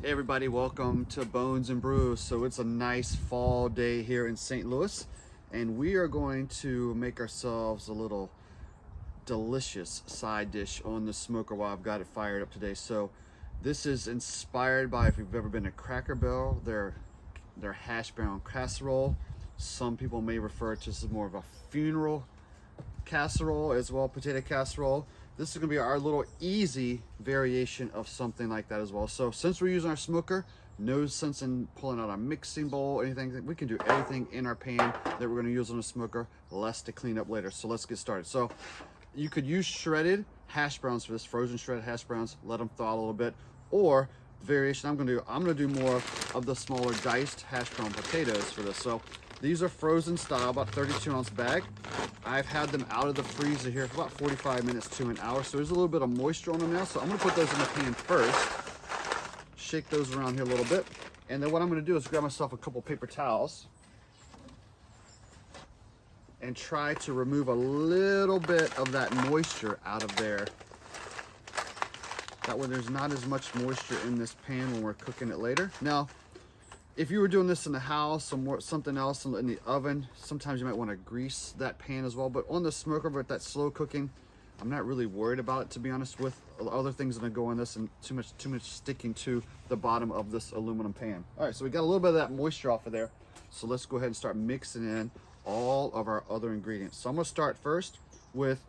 Hey everybody, welcome to Bones and Brews. So it's a nice fall day here in St. Louis, and we are going to make ourselves a little delicious side dish on the smoker while I've got it fired up today. So this is inspired by, if you've ever been to Cracker Barrel, their Hash Brown Casserole. Some people may refer to this as more of a funeral casserole as well, potato casserole. This is gonna be our little easy variation of something like that as well. So since we're using our smoker, no sense in pulling out a mixing bowl or anything. We can do everything in our pan that we're gonna use on the smoker, less to clean up later. So let's get started. So you could use shredded hash browns for this, frozen shredded hash browns, let them thaw a little bit, or variation I'm gonna do more of the smaller diced hash brown potatoes for this. So these are frozen style, about 32-ounce bag. I've had them out of the freezer here for about 45 minutes to an hour, so there's a little bit of moisture on them now. So I'm gonna put those in the pan first, shake those around here a little bit, and then what I'm gonna do is grab myself a couple paper towels and try to remove a little bit of that moisture out of there. That way there's not as much moisture in this pan when we're cooking it later. Now, if you were doing this in the house or something else in the oven, sometimes you might want to grease that pan as well. But on the smoker, with that slow cooking, I'm not really worried about it, to be honest, with other things that go in this and too much sticking to the bottom of this aluminum pan. All right, so we got a little bit of that moisture off of there. So let's go ahead and start mixing in all of our other ingredients. So I'm gonna start first with,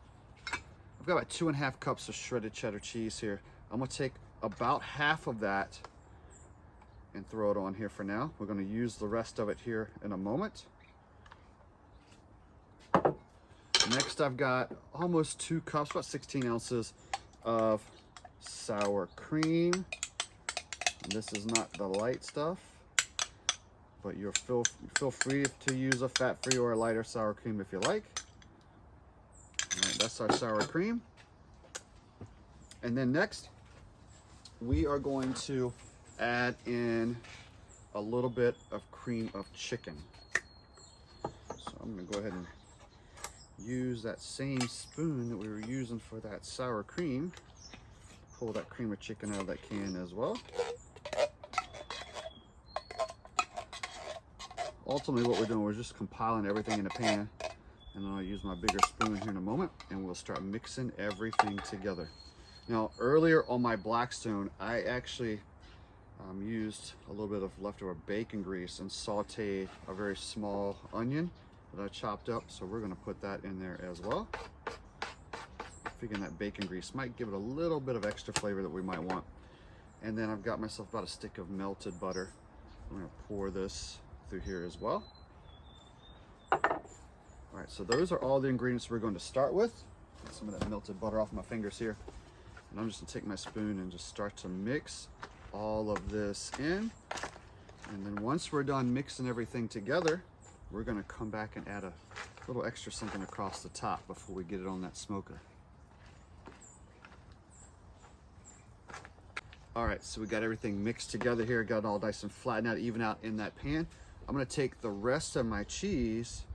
I've got about 2.5 cups of shredded cheddar cheese here. I'm gonna take about half of that and throw it on here for now. We're going to use the rest of it here in a moment. Next, I've got almost 2 cups, about 16 ounces of sour cream. And this is not the light stuff, but you're feel free to use a fat-free or a lighter sour cream if you like. All right, that's our sour cream. And then next, we are going to add in a little bit of cream of chicken. So I'm gonna go ahead and use that same spoon that we were using for that sour cream. Pull that cream of chicken out of that can as well. Ultimately what we're doing, we're just compiling everything in a pan, and I'll use my bigger spoon here in a moment, and we'll start mixing everything together. Now earlier on my Blackstone, I actually used a little bit of leftover bacon grease and sauteed a very small onion that I chopped up. So we're going to put that in there as well. Figuring that bacon grease might give it a little bit of extra flavor that we might want. And then I've got myself about a stick of melted butter. I'm going to pour this through here as well. All right, so those are all the ingredients we're going to start with. Get some of that melted butter off my fingers here. And I'm just going to take my spoon and just start to mix all of this in. And then once we're done mixing everything together, we're going to come back and add a little extra something across the top before we get it on that smoker. All right, so we got everything mixed together here, got it all nice and flattened out, even out in that pan. I'm going to take the rest of my cheese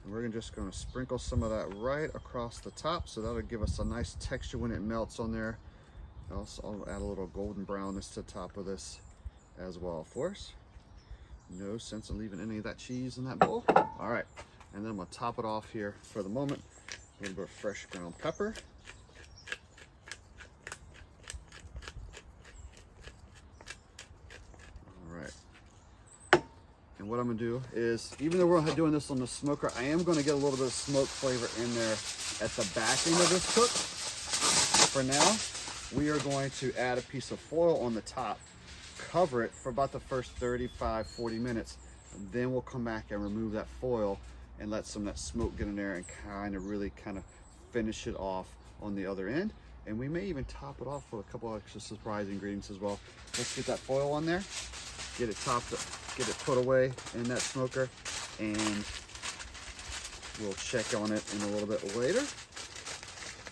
and we're just going to sprinkle some of that right across the top, so that'll give us a nice texture when it melts on there. Also, I'll add a little golden brownness to the top of this as well, of course. No sense in leaving any of that cheese in that bowl. All right, and then I'm gonna top it off here for the moment. A little bit of fresh ground pepper. All right. And what I'm gonna do is, even though we're doing this on the smoker, I am gonna get a little bit of smoke flavor in there at the back end of this cook. For now, we are going to add a piece of foil on the top, cover it for about the first 35-40 minutes, and then we'll come back and remove that foil and let some of that smoke get in there and really finish it off on the other end. And we may even top it off with a couple extra surprise ingredients as well. Let's get that foil on there, get it topped up, get it put away in that smoker, and we'll check on it in a little bit later.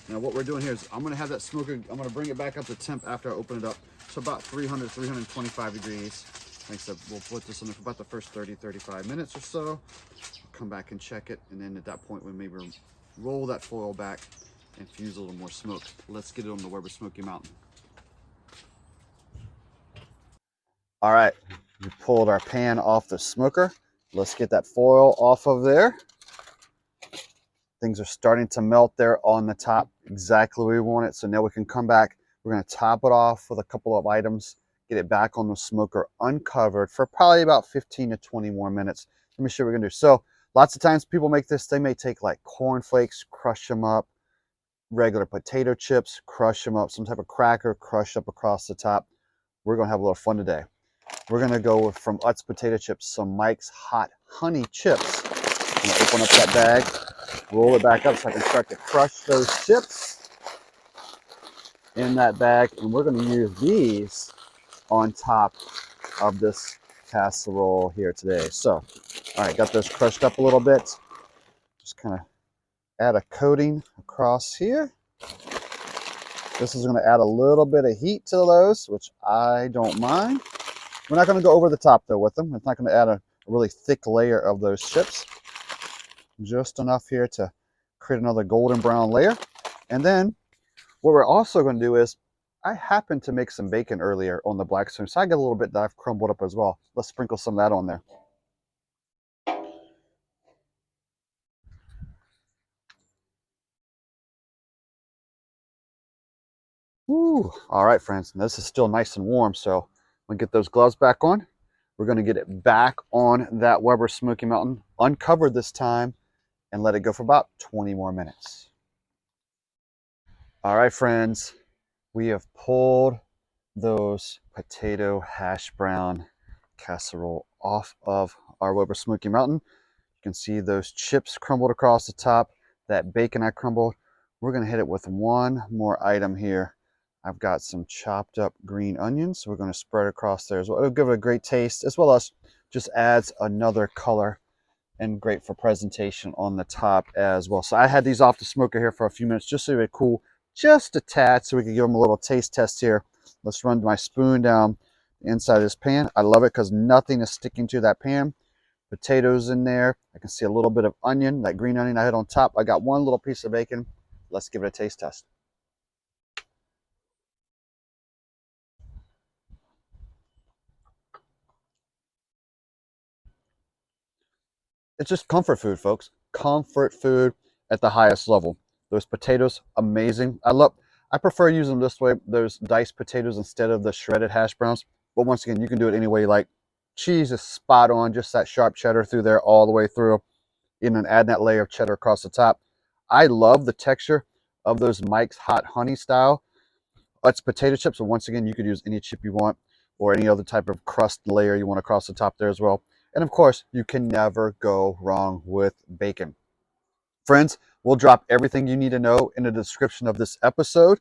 Now what we're doing here is I'm going to have that smoker, I'm going to bring it back up to temp after I open it up to about 300, 325 degrees. Like I said, we'll put this in there for about the first 30-35 minutes or so. Come back and check it, and then at that point we maybe roll that foil back infuse a little more smoke. Let's get it on the Weber Smoky Mountain. All right, we pulled our pan off the smoker. Let's get that foil off of there. Things are starting to melt there on the top, exactly where we want it. So now we can come back. We're going to top it off with a couple of items, get it back on the smoker uncovered for probably about 15 to 20 more minutes. Let me show you what we're going to do. So lots of times people make this, they may take like cornflakes, crush them up, regular potato chips, crush them up, some type of cracker, crush up across the top. We're going to have a little fun today. We're going to go with, from Utz Potato Chips, some Mike's Hot Honey Chips. I'm going to open up that bag, roll it back up so I can start to crush those chips in that bag. And we're going to use these on top of this casserole here today. So, all right, got those crushed up a little bit. Just kind of add a coating across here. This is going to add a little bit of heat to those, which I don't mind. We're not going to go over the top though with them. It's not going to add a really thick layer of those chips. Just enough here to create another golden brown layer. And then what we're also going to do is, I happened to make some bacon earlier on the black stone, so I got a little bit that I've crumbled up as well. Let's sprinkle some of that on there. Woo. All right, friends, and this is still nice and warm, so we'll get those gloves back on. We're going to get it back on that Weber Smoky Mountain, uncovered this time, and let it go for about 20 more minutes. All right, friends, we have pulled those potato hash brown casserole off of our Weber Smoky Mountain. You can see those chips crumbled across the top, that bacon I crumbled. We're going to hit it with one more item here. I've got some chopped up green onions, so we're going to spread across there as well. It'll give it a great taste, as well as just adds another color and great for presentation on the top as well. So I had these off the smoker here for a few minutes just so they would cool just a tad, so we could give them a little taste test here. Let's run my spoon down the inside of this pan. I love it because nothing is sticking to that pan. Potatoes in there. I can see a little bit of onion, that green onion I had on top. I got one little piece of bacon. Let's give it a taste test. It's just comfort food, folks. Comfort food at the highest level. Those potatoes, amazing. I prefer using them this way, those diced potatoes instead of the shredded hash browns. But once again, you can do it any way you like. Cheese is spot on, just that sharp cheddar through there all the way through. And then add that layer of cheddar across the top. I love the texture of those Mike's Hot Honey style Utz potato chips. And once again, you could use any chip you want or any other type of crust layer you want across the top there as well. And of course, you can never go wrong with bacon. Friends, we'll drop everything you need to know in the description of this episode.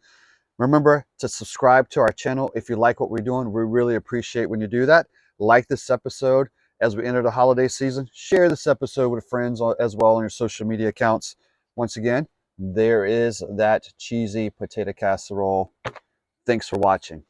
Remember to subscribe to our channel if you like what we're doing. We really appreciate when you do that. Like this episode as we enter the holiday season. Share this episode with friends as well on your social media accounts. Once again, there is that cheesy potato casserole. Thanks for watching.